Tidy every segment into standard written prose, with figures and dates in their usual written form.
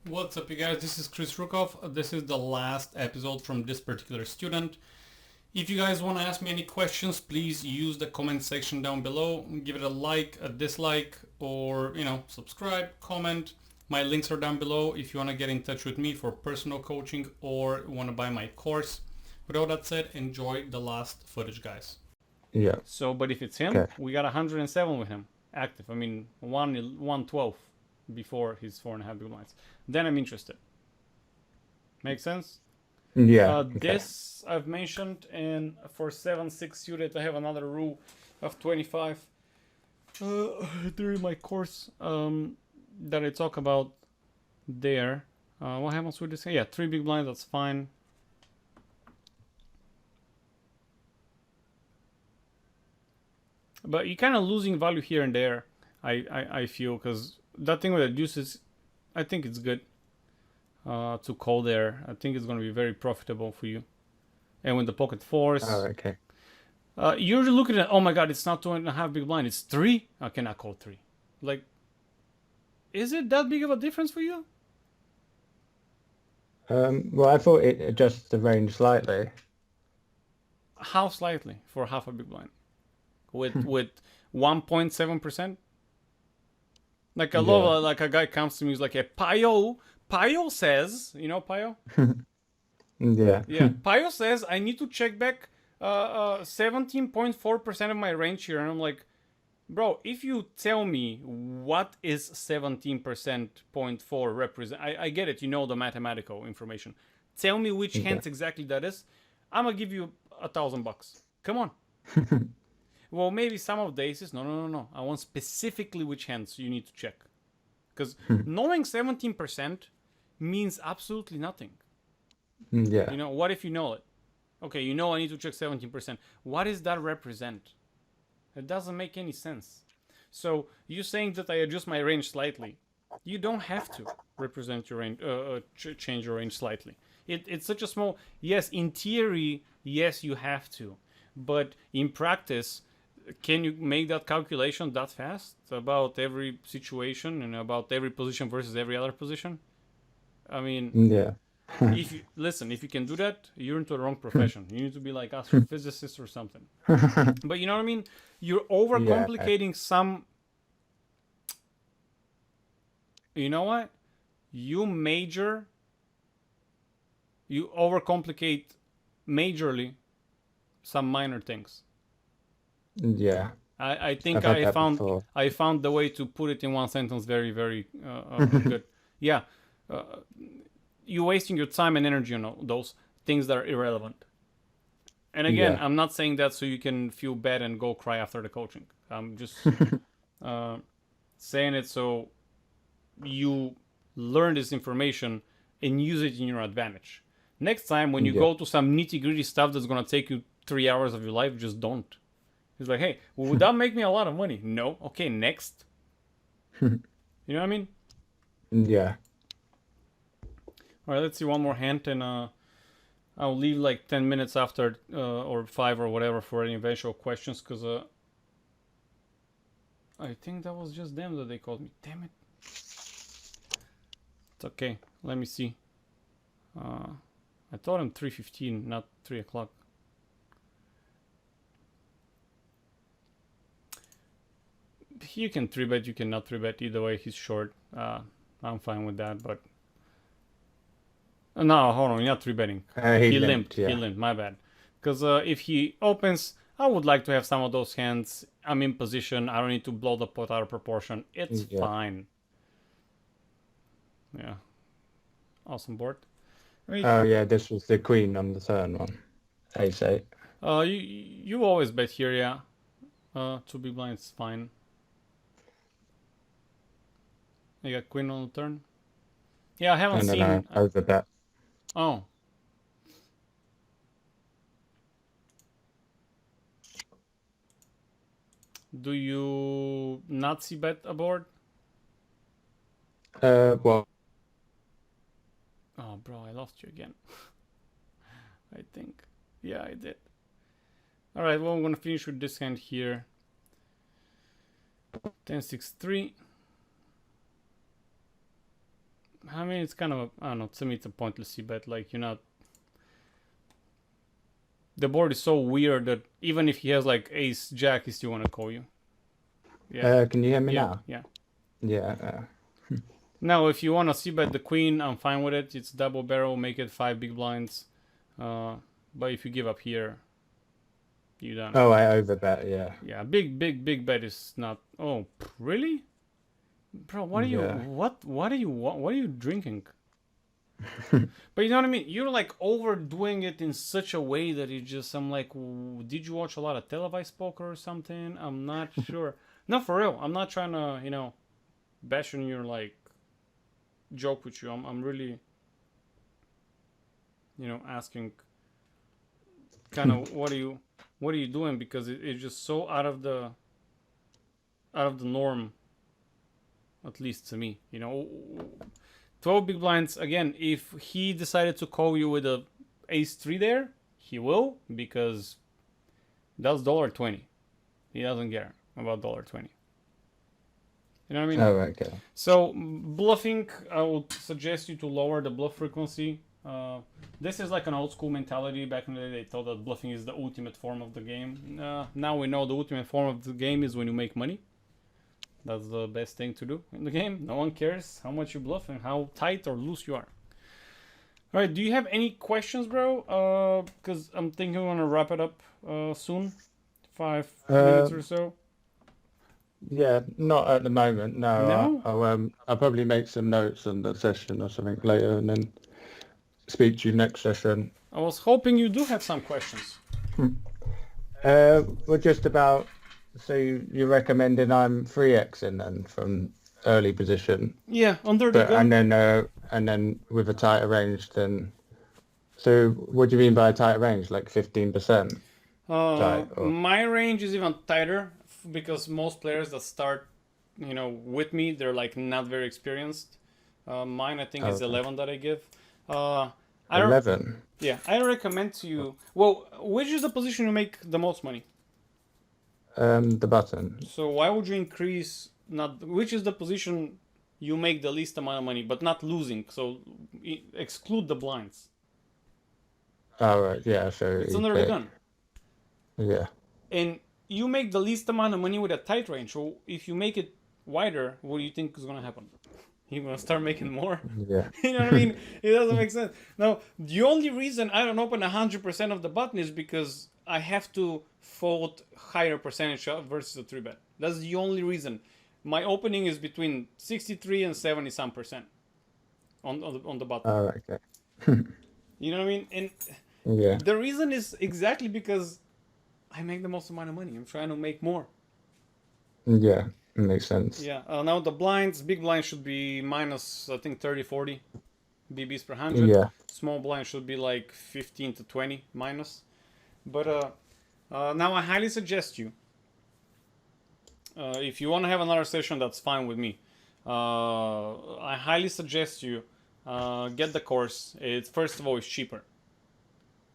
What's up, you guys? This is Chris Rukov. This is the last episode from this particular student. If you guys want to ask me any questions, please use the comment section down below. Give it a like, a dislike, or subscribe, comment. My links are down below if you want to get in touch with me for personal coaching or want to buy my course. With all that said, enjoy the last footage, guys. Yeah. So, but if it's him, Okay. we got 107 with him active. I mean, 112 before his 4.5 big blinds. Then I'm interested. Make sense? Yeah. Okay. This I've mentioned, and for 7-6 suited, I have another rule of 25 during my course that I talk about there. What happens with this? Yeah, 3 big blinds, that's fine. But you're kind of losing value here and there, I feel, because that thing with the deuces, I think it's good to call there. I think it's going to be very profitable for you. And with the pocket fours, Oh, okay. you're looking at, oh my god, it's not 2.5 big blind, it's 3. I cannot call 3. Like, is it that big of a difference for you? Well, I thought it adjusts the range slightly. How slightly for half a big blind? With 1.7%? Like a lot, like a guy comes to me, he's like, a Payo says, you know Payo? Yeah. Yeah, Payo says I need to check back 17.4% of my range here, and I'm like, bro, if you tell me what is 17.4 represent, I get it, you know the mathematical information. Tell me which hands exactly that is. I'm gonna give you $1,000. Come on. Well, maybe some of the aces. No. I want specifically which hands you need to check. Because knowing 17% means absolutely nothing. Yeah. You know, what if you know it? Okay, you know I need to check 17%. What does that represent? It doesn't make any sense. So, you saying that I adjust my range slightly. You don't have to represent your range, change your range slightly. It's such a small... Yes, in theory, yes, you have to. But in practice... Can you make that calculation that fast about every situation and about every position versus every other position? I mean, Yeah. if you can do that, you're into the wrong profession. You need to be like astrophysicist or something. But you know what I mean? You're overcomplicating some. You know what? You overcomplicate majorly some minor things. Yeah. I think I've had that before. I found the way to put it in one sentence very, very good. Yeah, you're wasting your time and energy on those things that are irrelevant. And again, Yeah. I'm not saying that so you can feel bad and go cry after the coaching. I'm just saying it so you learn this information and use it in your advantage. Next time when you go to some nitty-gritty stuff that's gonna take you 3 hours of your life, just don't. He's like, hey, well, would that make me a lot of money? No. Okay, next. You know what I mean? Yeah. All right, let's see one more hand, and I'll leave like 10 minutes after, or 5 or whatever, for any eventual questions, because I think that was just them that they called me. Damn it. It's okay. Let me see. I told him 3:15, not 3 o'clock. You can 3-bet, you cannot 3-bet. Either way, he's short. I'm fine with that, but... No, hold on, you're not 3-betting. He limped. Yeah. He limped, my bad. Because if he opens, I would like to have some of those hands. I'm in position. I don't need to blow the pot out of proportion. It's fine. Yeah. Awesome board. Oh, yeah, this was the queen on the turn one. Ace-8. You always bet here, yeah. 2 big blinds, fine. You got queen on the turn? Yeah, I haven't seen... And then I overbet. Oh. Do you Nazi bet a board? Well... Oh, bro, I lost you again. I think. Yeah, I did. Alright, well, I'm gonna finish with this hand here. 10-6-3. I mean, it's kind of I don't know. To me, it's a pointless c-bet. Like you're not. The board is so weird that even if he has like ace jack, he still want to call you. Yeah. Can you hear me Yeah. now? Yeah. Yeah. Now, if you want to c-bet the queen, I'm fine with it. It's double barrel. Make it 5 big blinds. But if you give up here, you done. Oh, I overbet. Yeah. Yeah. Big bet is not. Oh, really? Bro, what are you? Yeah. What are you? What are you drinking? But you know what I mean? You're like overdoing it in such a way that it just. I'm like, did you watch a lot of televised poker or something? I'm not sure. No, for real. I'm not trying to, bash on your like joke with you. I'm really, asking. Kind of what are you doing? Because it's just so out of the norm. At least to me, 12 big blinds. Again, if he decided to call you with a ace 3 there, he will, because that's $1.20. He doesn't care about $1.20. You know what I mean? Oh, okay. So bluffing, I would suggest you to lower the bluff frequency. This is like an old school mentality. Back in the day, they thought that bluffing is the ultimate form of the game. Now we know the ultimate form of the game is when you make money. That's the best thing to do in the game. No one cares how much you bluff and how tight or loose you are. All right, do you have any questions, bro? Because I'm thinking we want to wrap it up soon. 5 minutes or so. Yeah, not at the moment. No. No? I'll probably make some notes on the session or something later, and then speak to you next session. I was hoping you do have some questions. Well, just about. So you're recommending I'm 3xing then from early position. Yeah, under the gun. And then with a tighter range then. So what do you mean by a tighter range? Like 15%? My range is even tighter because most players that start, with me, they're like not very experienced. Mine, I think, is 11 that I give. 11? Yeah, I recommend to you. Well, which is the position you make the most money? The button. So why would you increase? Which is the position you make the least amount of money, but not losing? So exclude the blinds. Oh, right. Yeah. So It's under the gun. Yeah. And you make the least amount of money with a tight range. So if you make it wider, what do you think is going to happen? You're going to start making more? Yeah. You know what I mean? It doesn't make sense. Now, the only reason I don't open 100% of the button is because I have to fold higher percentage versus a 3-bet. That's the only reason. My opening is between 63 and 70 some percent on the button. Oh, okay. You know what I mean? And yeah. the reason is exactly because I make the most amount of money. I'm trying to make more. Yeah, makes sense. Yeah. Now the blinds, big blind should be minus, I think, 30, 40 BBs per 100. Yeah. Small blind should be like 15 to 20 minus. But now I highly suggest you, if you want to have another session, that's fine with me. I highly suggest you get the course. First of all, it's cheaper.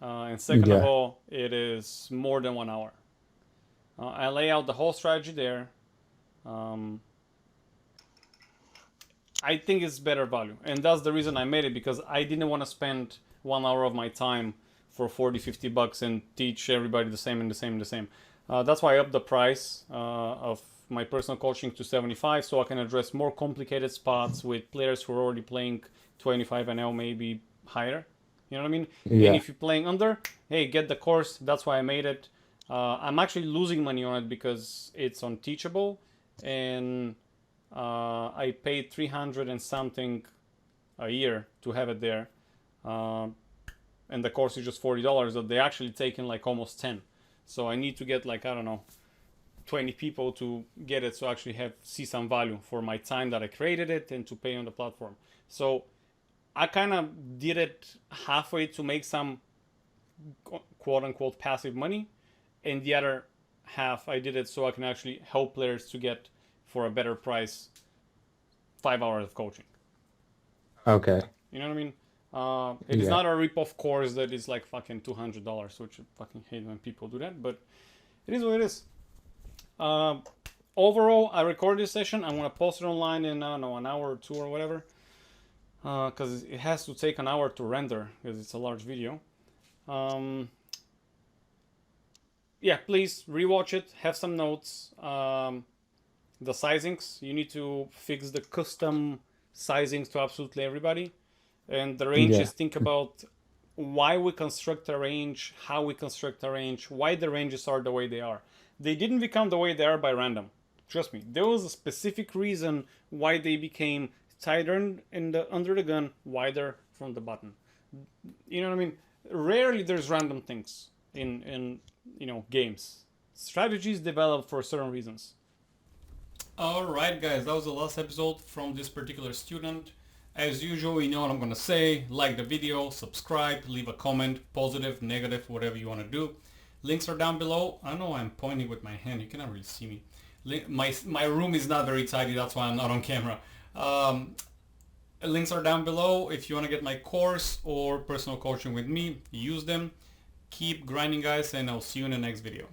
And second of all, it is more than 1 hour. I lay out the whole strategy there. I think it's better value. And that's the reason I made it, because I didn't want to spend 1 hour of my time for 40, 50 bucks and teach everybody the same and the same and the same. That's why I upped the price of my personal coaching to 75, so I can address more complicated spots with players who are already playing 25 and now maybe higher. You know what I mean? Yeah. And if you're playing under, hey, get the course. That's why I made it. I'm actually losing money on it because it's on Teachable, and I paid 300 and something a year to have it there. And the course is just $40, that they actually taken like almost 10. So I need to get like, I don't know, 20 people to get it, so I actually see some value for my time that I created it and to pay on the platform. So I kind of did it halfway to make some quote unquote passive money, and the other half I did it so I can actually help players to get, for a better price, 5 hours of coaching. Okay. You know what I mean? It is not a rip-off course that is like fucking $200, which I fucking hate when people do that, but it is what it is. Overall, I recorded this session. I'm going to post it online in, I don't know, an hour or two or whatever. because it has to take an hour to render because it's a large video. Yeah, please rewatch it, have some notes. The sizings, you need to fix the custom sizings to absolutely everybody. And the ranges, think about why we construct a range, how we construct a range, why the ranges are the way they are. They didn't become the way they are by random. Trust me, there was a specific reason why they became tighter under the gun, wider from the button. You know what I mean? Rarely there's random things in games. Strategies develop for certain reasons. Alright guys, that was the last episode from this particular student. As usual, you know what I'm gonna say. Like the video, subscribe, leave a comment, positive, negative, whatever you want to do. Links are down below. I know I'm pointing with my hand, you cannot really see me. My room is not very tidy, that's why I'm not on camera. Links are down below. If you want to get my course or personal coaching with me, use them. Keep grinding guys, and I'll see you in the next video.